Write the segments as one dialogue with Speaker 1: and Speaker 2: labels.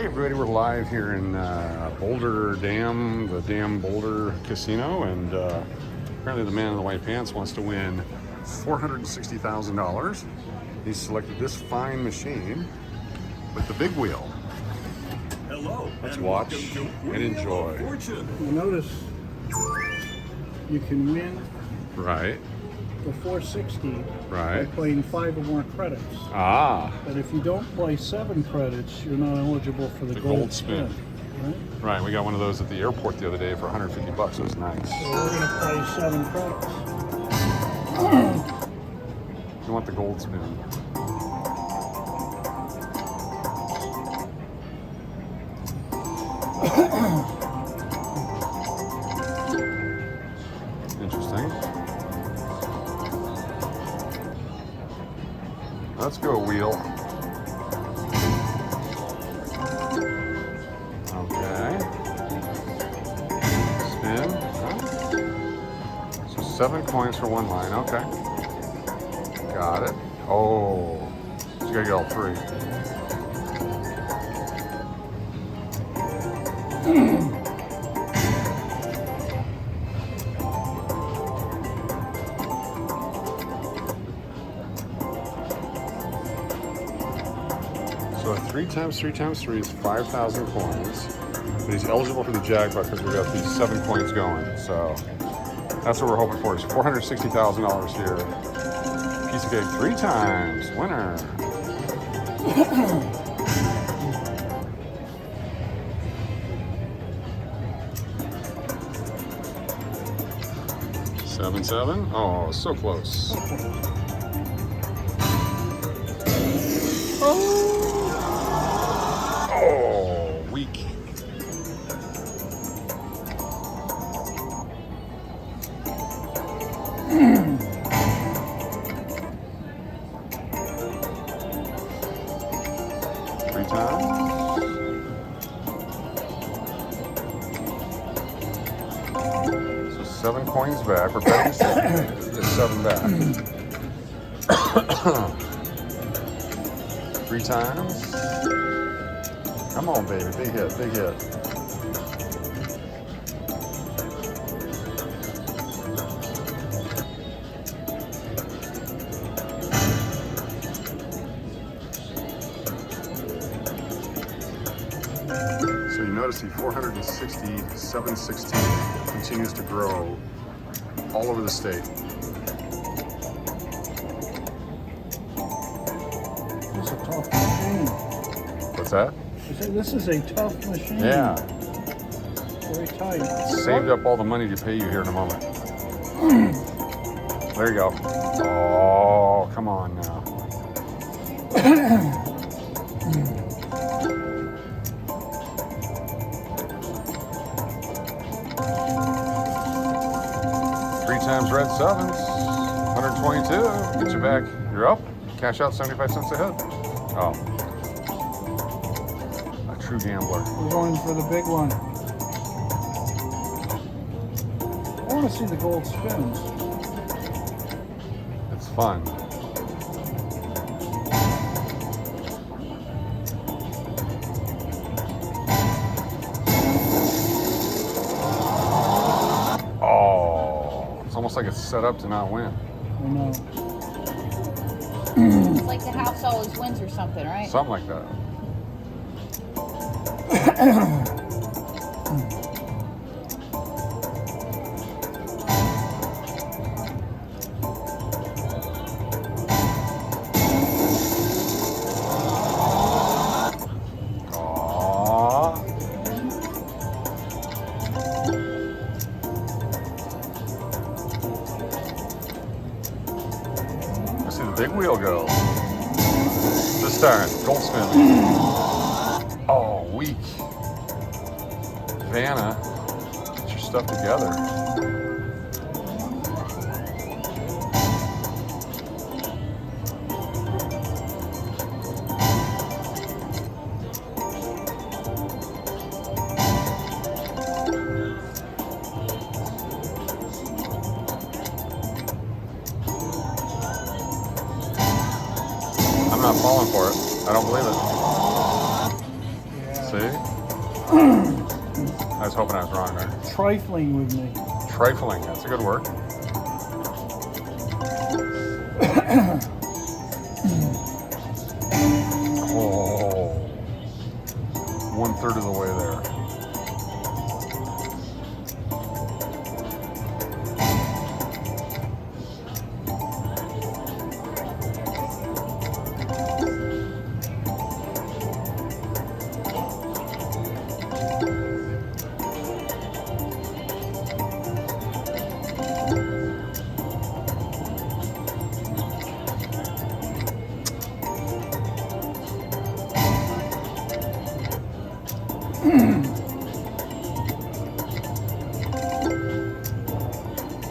Speaker 1: Hey everybody, we're live here in Boulder Dam, the Dam Boulder Casino, and apparently the man in the white pants wants to win $460,000. He's selected this fine machine with the big wheel.
Speaker 2: Hello.
Speaker 1: Let's watch and enjoy.
Speaker 3: You notice you can win
Speaker 1: Right,
Speaker 3: the 460 by
Speaker 1: right.
Speaker 3: playing 5 or more credits.
Speaker 1: Ah,
Speaker 3: But if you don't play 7 credits, you're not eligible for the gold spin. Right?
Speaker 1: right. We got one of those at the airport the other day for 150 bucks. It was nice.
Speaker 3: So we're going to play 7 credits.
Speaker 1: You want the gold spin? Interesting. Let's go wheel. Okay. Spin. So 7 coins for one line. Okay. Got it. Oh, so you gotta get all 3. So 3 times 3 times 3 is 5,000 coins. But he's eligible for the jackpot because we got these 7 coins going. So that's what we're hoping for. Is $460,000 here. Piece of cake 3 times. Winner. Seven, 7. Oh, so close. Oh, weak. Three times. So 7 coins back. We're betting 7. Get 7 back. 3 times. Come on, baby. Big hit, big hit. So you notice the 460, 716 continues to grow all over the state.
Speaker 3: It's a tough machine.
Speaker 1: What's that?
Speaker 3: I said, this is a tough machine.
Speaker 1: Yeah.
Speaker 3: Very tight.
Speaker 1: Saved up all the money to pay you here in a moment. There you go. Oh, come on now. Three times red 7s. 122. Get you back. You're up. Cash out 75 cents ahead. Oh. True gambler.
Speaker 3: We're going for the big one. I want to see the gold spins.
Speaker 1: It's fun. Oh, it's almost like it's set up to not win.
Speaker 3: I know.
Speaker 4: It's like the house always wins or something, right?
Speaker 1: Something like that. Let's see the big wheel go. This time, gold spin. Oh, weak. Vanna, get your stuff together. I'm not falling for it. I don't believe it.
Speaker 3: Yeah.
Speaker 1: See? I was hoping I was wrong there.
Speaker 3: Trifling with me.
Speaker 1: Trifling, that's a good word. Oh, 1/3 of the way there.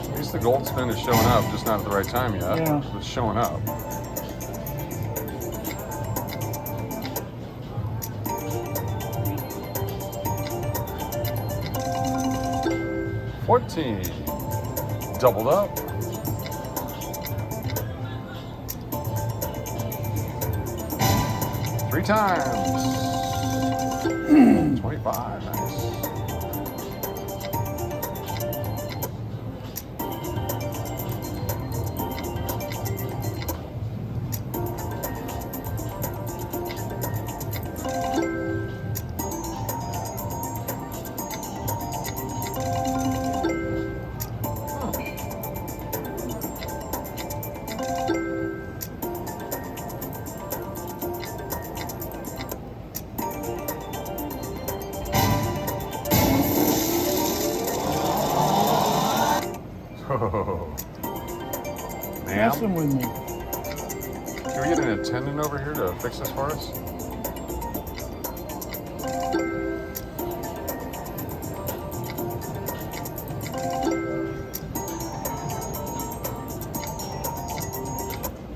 Speaker 1: At least the gold spin is showing up, just not at the right time yet.
Speaker 3: Yeah.
Speaker 1: It's showing up. $14. Doubled up. Three times. 25. Nice.
Speaker 3: Messing with me.
Speaker 1: Can we get an attendant over here to fix this for us?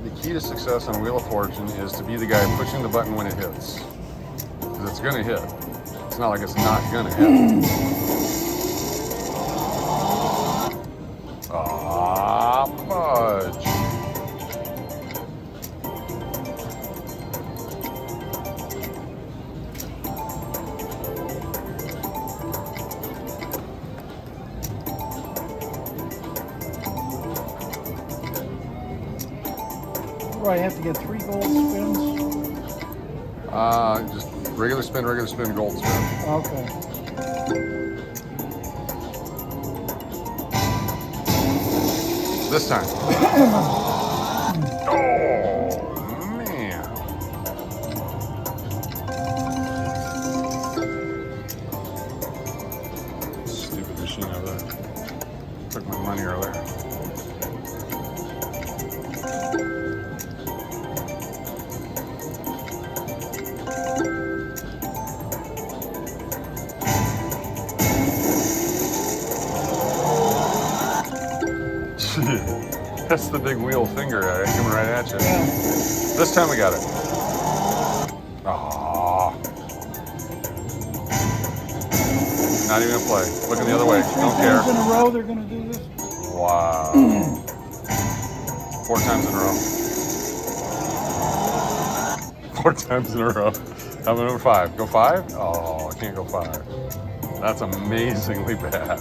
Speaker 1: The key to success on Wheel of Fortune is to be the guy pushing the button when it hits. Because it's going to hit. It's not like it's not going to hit. Ah, fudge.
Speaker 3: Do I have to get 3 gold spins?
Speaker 1: Just regular spin, gold spin.
Speaker 3: Okay.
Speaker 1: This time. Oh, man. Stupid machine over there. Took my money earlier. That's the big wheel finger coming right at you.
Speaker 3: Yeah.
Speaker 1: This time we got it. Aww. Not even a play. Looking the other way. Don't care.
Speaker 3: 3 times in a row they're going to do this?
Speaker 1: Wow. 4 times in a row. 4 times in a row. How about number 5? Go 5? Oh, I can't go 5. That's amazingly bad.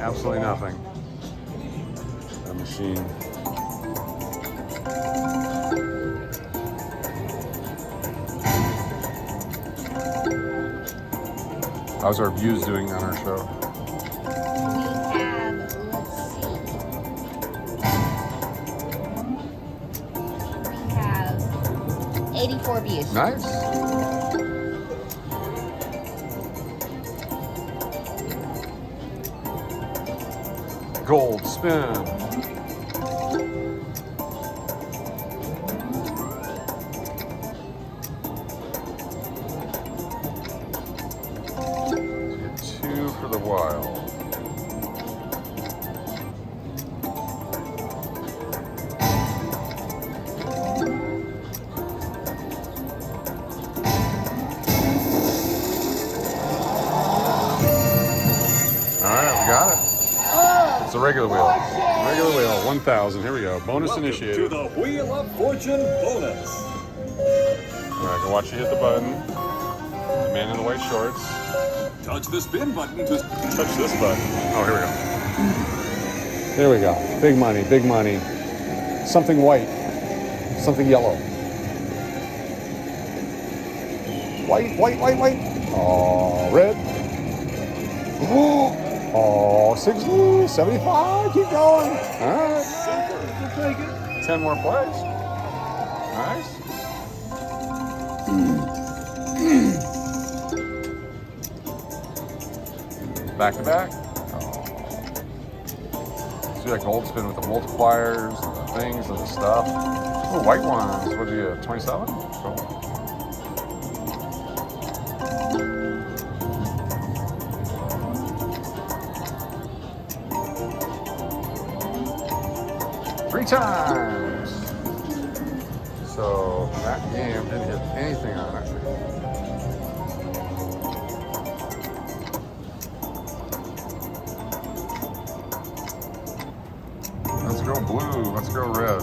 Speaker 1: Absolutely nothing. That machine. How's our views doing on our show?
Speaker 4: We have, let's see. We have 84 views.
Speaker 1: Nice. Gold spin. Get 2 for the wild. All right, we got it. It's the regular wheel. Regular wheel, 1,000. Here we go. Bonus
Speaker 2: Welcome
Speaker 1: initiated.
Speaker 2: to the Wheel of Fortune bonus.
Speaker 1: All right, go watch you hit the button. The man in the white shorts.
Speaker 2: Touch the spin button to
Speaker 1: Touch this button. Oh, here we go. There we go. Big money, big money. Something white. Something yellow. White, white, white, white. Oh, red. Oh, 60, 75. Keep going. All right.
Speaker 3: We'll take it.
Speaker 1: 10 more plays. Nice. Back to back. Oh. See that gold spin with the multipliers and the things and the stuff. Oh, white ones. What did you get? 27? Cool. Three times. So that game didn't hit anything on it. Let's go blue. Let's go red.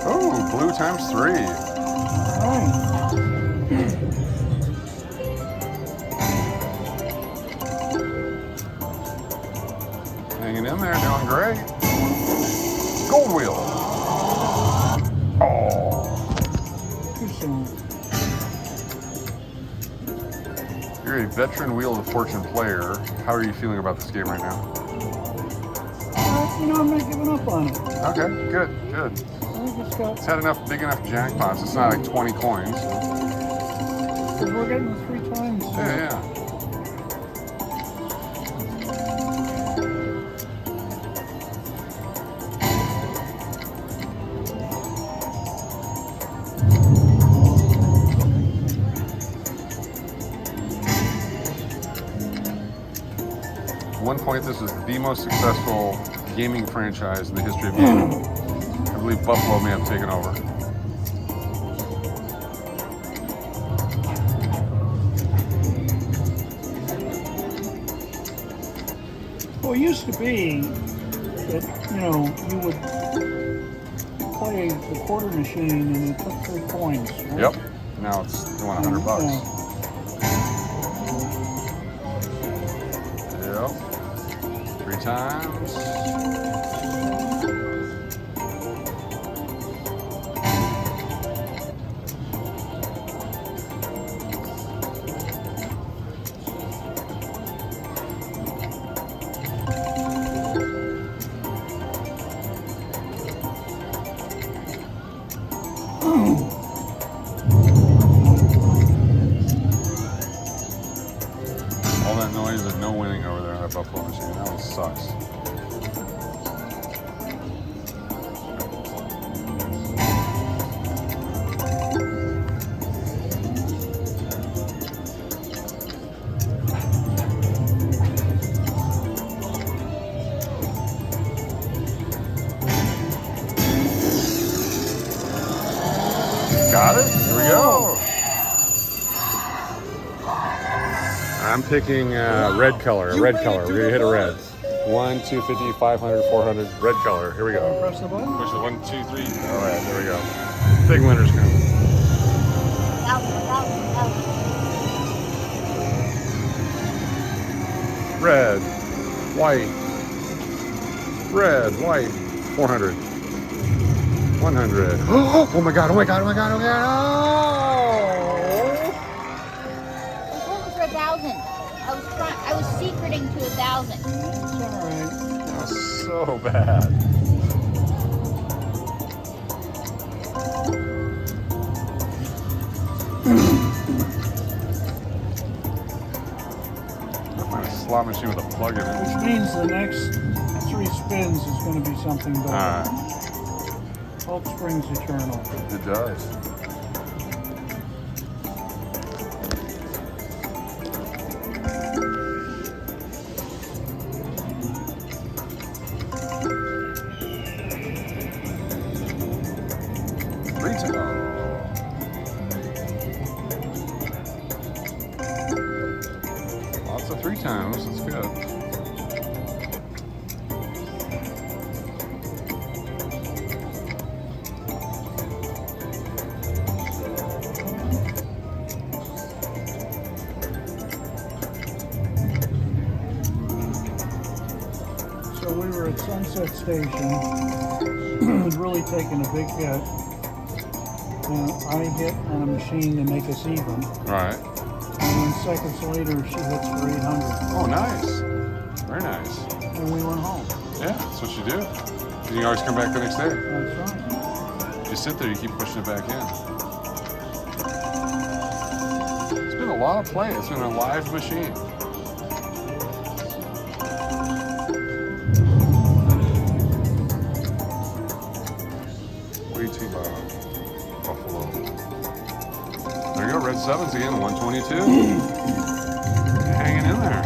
Speaker 1: Oh, blue times 3.
Speaker 3: Oh.
Speaker 1: Hanging in there, doing great. Gold wheel. Oh.
Speaker 3: Too soon.
Speaker 1: You're a veteran Wheel of Fortune player. How are you feeling about this game right now?
Speaker 3: You know, I'm not giving up on it.
Speaker 1: Okay, good, good.
Speaker 3: I think it's got,
Speaker 1: It's had enough big enough jackpots. It's not like 20 coins.
Speaker 3: because we're getting it 3 times.
Speaker 1: Yeah, yeah. At one point, this was the most successful gaming franchise in the history of gaming. I believe Buffalo may have taken over.
Speaker 3: Well, it used to be that, you know, you would play the quarter machine and it took 3 coins. Right?
Speaker 1: Yep. Now it's they want $100. Yep. 3 times. All that noise and no winning over there in that Buffalo machine. That one sucks. Got it? Here we go. I'm picking red color. Red color. We're gonna hit a red. 1, 250, 500, 400. Red color. Here we go.
Speaker 3: Press the button.
Speaker 1: Push it. 1, 2, 3. All right. There we go. Big winners coming. Red, white, red, white. 400. 100. Oh my god! Oh my god! Oh my god! Oh my god!
Speaker 4: I was hoping for 1,000. I was secreting to 1,000.
Speaker 3: It's all right.
Speaker 1: Oh, that was so bad. Find a slot machine with a plug in it.
Speaker 3: Which means the next 3 spins is going to be something better.
Speaker 1: Alright,
Speaker 3: Hope springs eternal.
Speaker 1: it does. Retail. of 3 times. That's good.
Speaker 3: So we were at Sunset Station. It was really taking a big hit. And I hit on a machine to make us even.
Speaker 1: Right.
Speaker 3: And then seconds later, she hits for 800.
Speaker 1: Oh, nice. Very nice.
Speaker 3: And we went home.
Speaker 1: Yeah, that's what you do. You can always come back the next day.
Speaker 3: That's right.
Speaker 1: You sit there, you keep pushing it back in. It's been a lot of play. It's been a live machine. Way too loud. Buffalo. There you go, red sevens again, 122. Hanging in there.
Speaker 3: Yeah.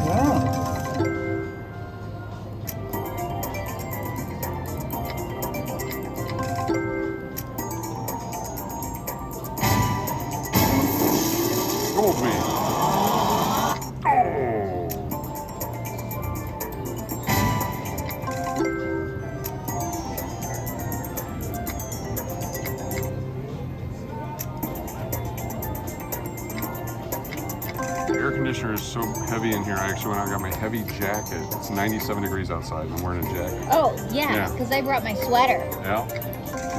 Speaker 1: Gold wing. Oh! The air conditioner is so heavy in here. I actually went out and got my heavy jacket. It's 97 degrees outside and I'm wearing a jacket.
Speaker 4: Oh, yeah,
Speaker 1: Yeah.
Speaker 4: because I brought my sweater.
Speaker 1: Yeah.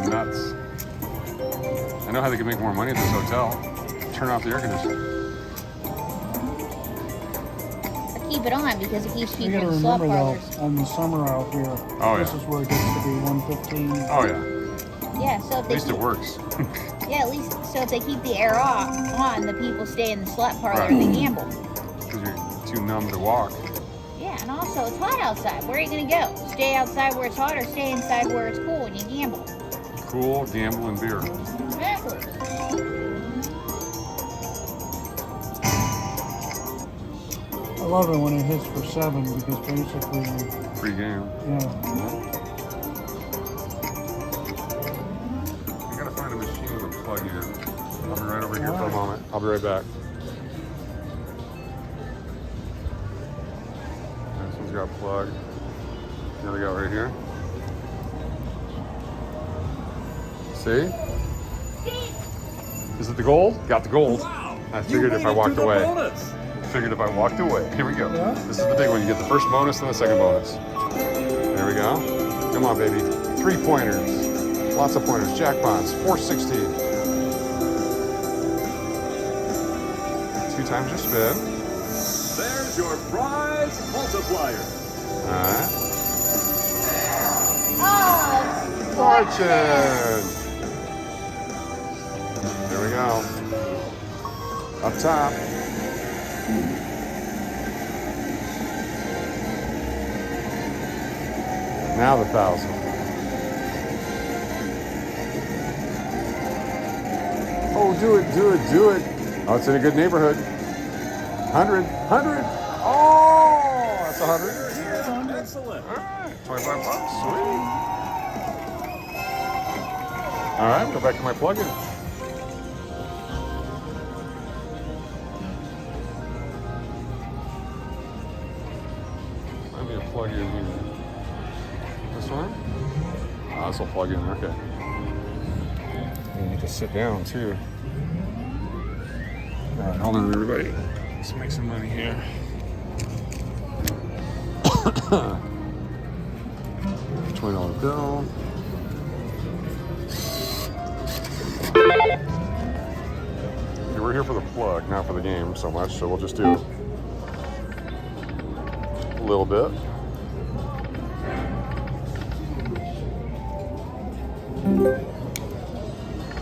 Speaker 1: Nuts. I know how they can make more money at this hotel. Turn off the air conditioner.
Speaker 4: I keep it on because it keeps
Speaker 3: You
Speaker 4: people
Speaker 3: gotta
Speaker 4: in slot
Speaker 3: remember
Speaker 4: parlors.
Speaker 3: though, on the summer out here,
Speaker 1: Oh,
Speaker 3: this
Speaker 1: yeah.
Speaker 3: is where it gets to be 115.
Speaker 1: Oh, yeah.
Speaker 4: Yeah, so if
Speaker 1: At
Speaker 4: they
Speaker 1: least it
Speaker 4: keep,
Speaker 1: works.
Speaker 4: yeah, at least so if they keep the air on, the people stay in the slot parlor
Speaker 1: Right.
Speaker 4: and they gamble.
Speaker 1: Because you're too numb to walk.
Speaker 4: Yeah, and also it's hot outside. Where are you gonna go? Stay outside where it's hot, or stay inside where it's cool and you gamble?
Speaker 1: Cool, gamble, and beer.
Speaker 4: Exactly.
Speaker 3: I love it when it hits for 7 because basically,
Speaker 1: Free game.
Speaker 3: yeah.
Speaker 1: I gotta find a machine with a plug in. I'll be right over here for a moment. I'll be right back. This one's got a plug. The other guy right here. See? Is it the gold? Got the gold.
Speaker 2: Wow!
Speaker 1: I figured if I walked away. Figured if I walked away. Here we go.
Speaker 3: Yeah.
Speaker 1: This is the big one. You get the first bonus and the second bonus. There we go. Come on, baby. 3 pointers. Lots of pointers. Jackpots. 460. 2 times your spin.
Speaker 2: There's your prize multiplier.
Speaker 1: All right.
Speaker 4: Oh,
Speaker 1: Fortune. There we go. Up top. Now the 1,000. Oh, do it, do it, do it. Oh, it's in a good neighborhood. 100, 100. Oh, that's 100.
Speaker 2: Excellent.
Speaker 1: All right, 25 bucks, sweet. All right, go back to my plug-in. Let me plug in here. This one? Ah, this will plug in, okay. You need to sit down too. All right, hold on everybody. Let's make some money here. $20 bill. Okay, we're here for the plug, not for the game so much, so we'll just do a little bit.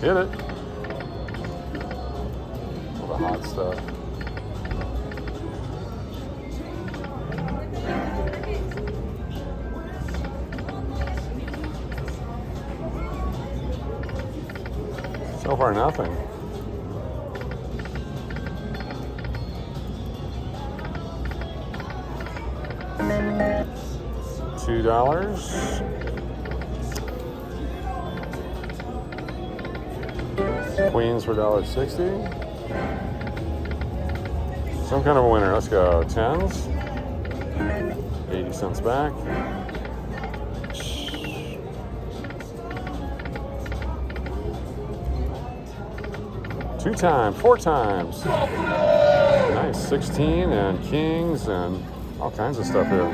Speaker 1: Hit it. All the hot stuff. So far, nothing. $2. Queens for $1.60. Some kind of a winner. Let's go. 10s. 80 cents back. Two times, 4 times. Nice. 16 and kings and all kinds of stuff here.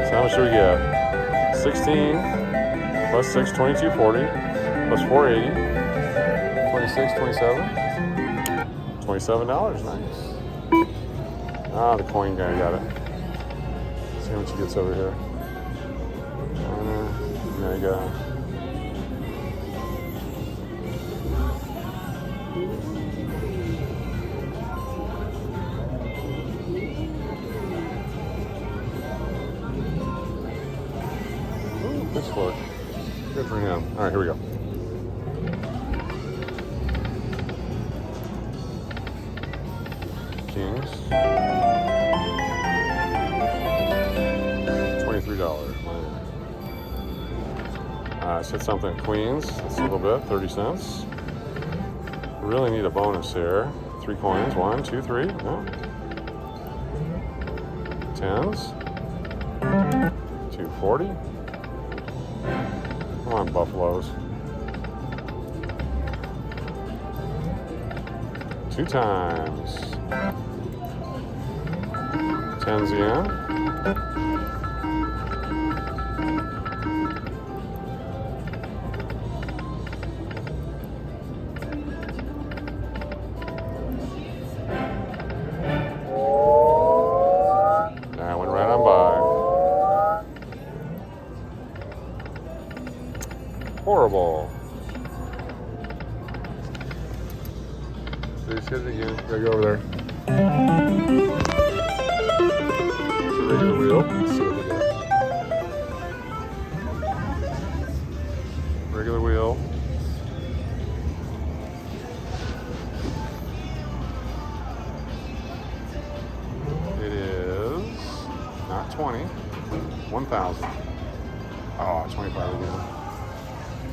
Speaker 1: So how much do we get? 16 plus 6, 22.40 plus 4.80, 26, 27, $27. Nice. Ah, the coin guy got it. Let's see how much he gets over here. There you go. Good score. Good for him. All right, here we go. Kings. $23. I said something. Queens. That's a little bit. 30 cents. Really need a bonus here. 3 coins. 1, 2, 3. No. 10s. 240. Come on, Buffaloes. 2 times. 10s again. That went right on by. Horrible. Let's hit it again. Gotta go over there. It's a regular wheel. Let's see what we got. Regular wheel. It is not 20. 1,000. Oh, 25 again.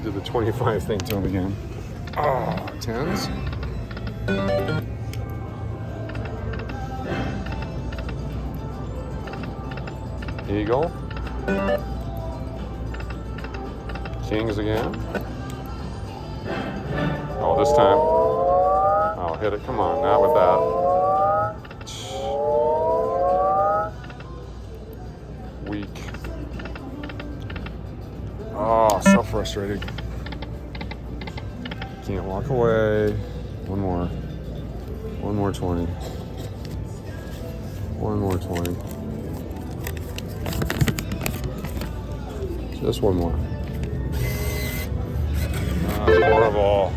Speaker 1: Did the 25 thing to him again. Oh, 10s. Eagle. Kings again. Oh, this time. Oh, hit it. Come on, not with that. Weak. Oh, so frustrating. Can't walk away. One more. One more 20. One more 20. Just one more. Ah, horrible.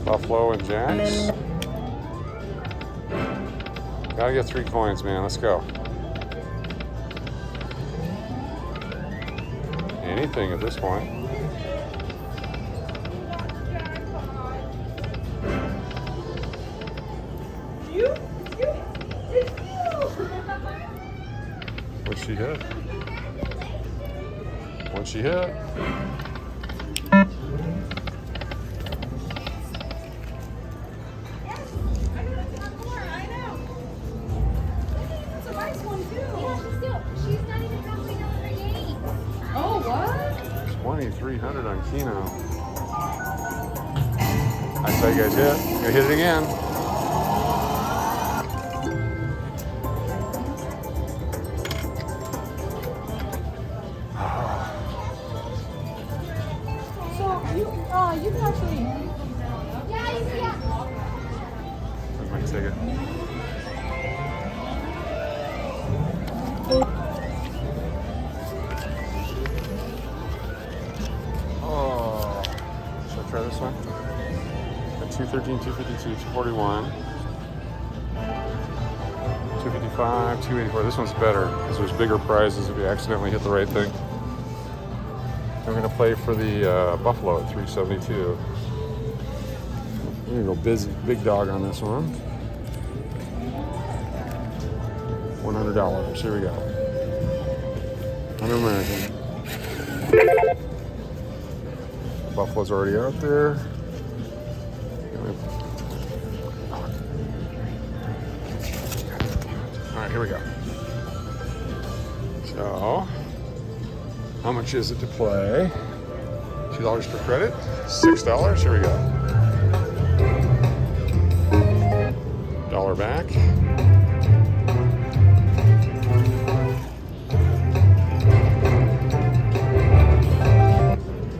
Speaker 1: Buffalo and Jacks. Gotta get 3 coins, man. Let's go. Anything at this point. What'd she hit? What'd she hit?
Speaker 4: Oh, what?
Speaker 1: 2,300 on Keno. I saw you guys hit. You hit it again.
Speaker 5: So you can actually.
Speaker 4: Yeah, you see it.
Speaker 1: Where's my ticket? Oh, should I try this one? At 213, 252, 241, 255, 284. This one's better because there's bigger prizes if you accidentally hit the right thing. We're going to play for the Buffalo at 372. We're gonna go big dog on this one. $100. Here we go. 100 American. Buffalo's already out there. All right, here we go. So, how much is it to play? $2 per credit. $6. Here we go. $1 back.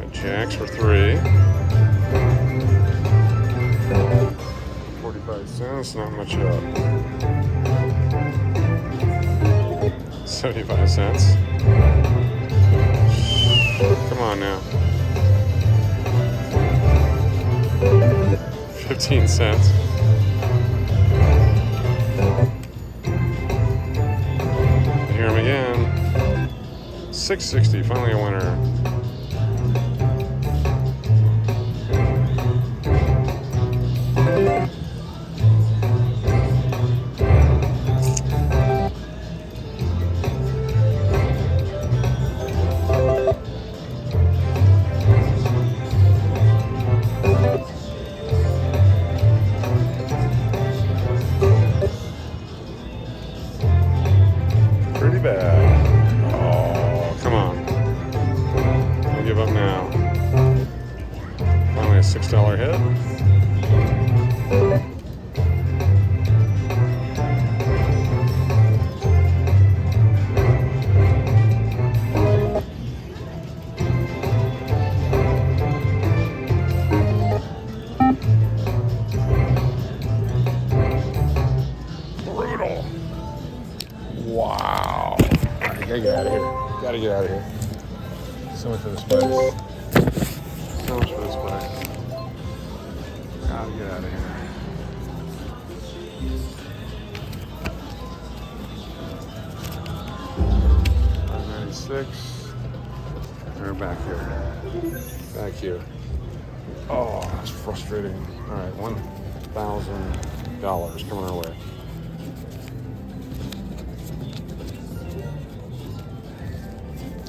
Speaker 1: Got jacks for 3. 45 cents. Not much up. 75 cents. Come on now. 15 cents. Hear him again. $6.60. Finally a winner. Pretty bad. Oh, come on. Don't give up now. Finally a $6 hit. Brutal. Wow. Gotta get out of here. Gotta get out of here. So much for this place. So much for this place. Gotta get out of here. $5.96. We're back here. Back here. Oh, that's frustrating. All right, $1,000 coming our way.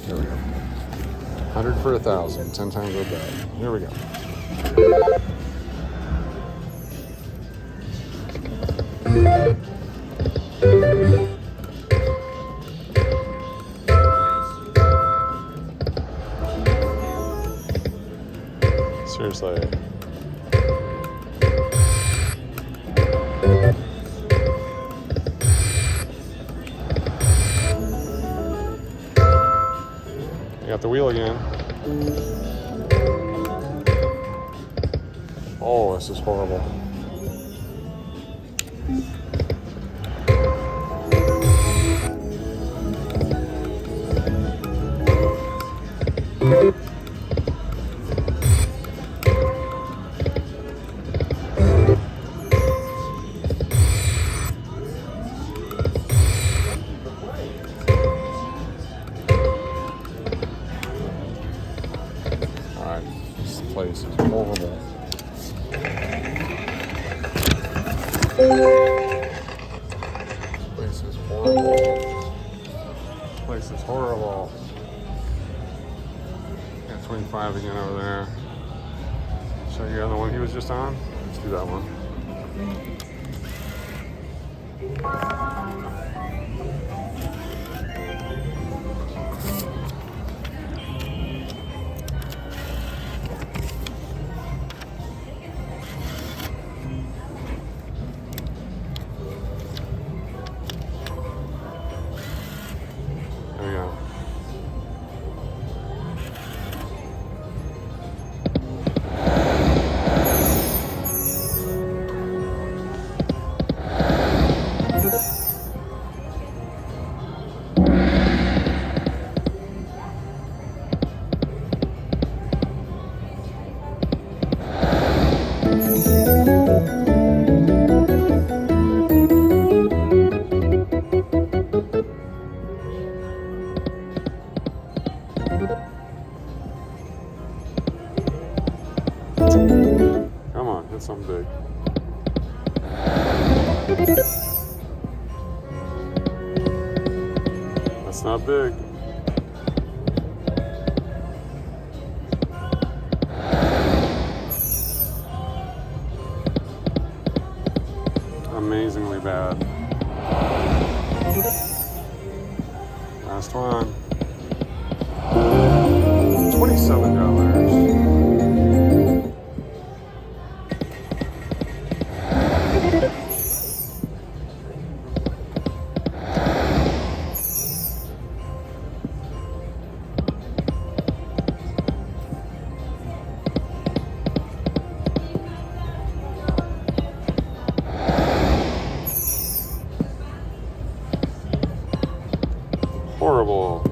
Speaker 1: Here we go. 100 for 1,000. 10 times our bet. Here we go. Seriously. Got the wheel again. Oh, this is horrible. Place is horrible. Place is horrible. Place is horrible. Got 25 again over there. Show you the one he was just on? Let's do that one. something big. That's not big. Amazingly bad. Last one. $27. Horrible.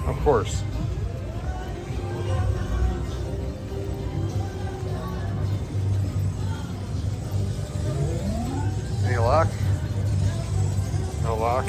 Speaker 1: Of course. Any luck? No luck.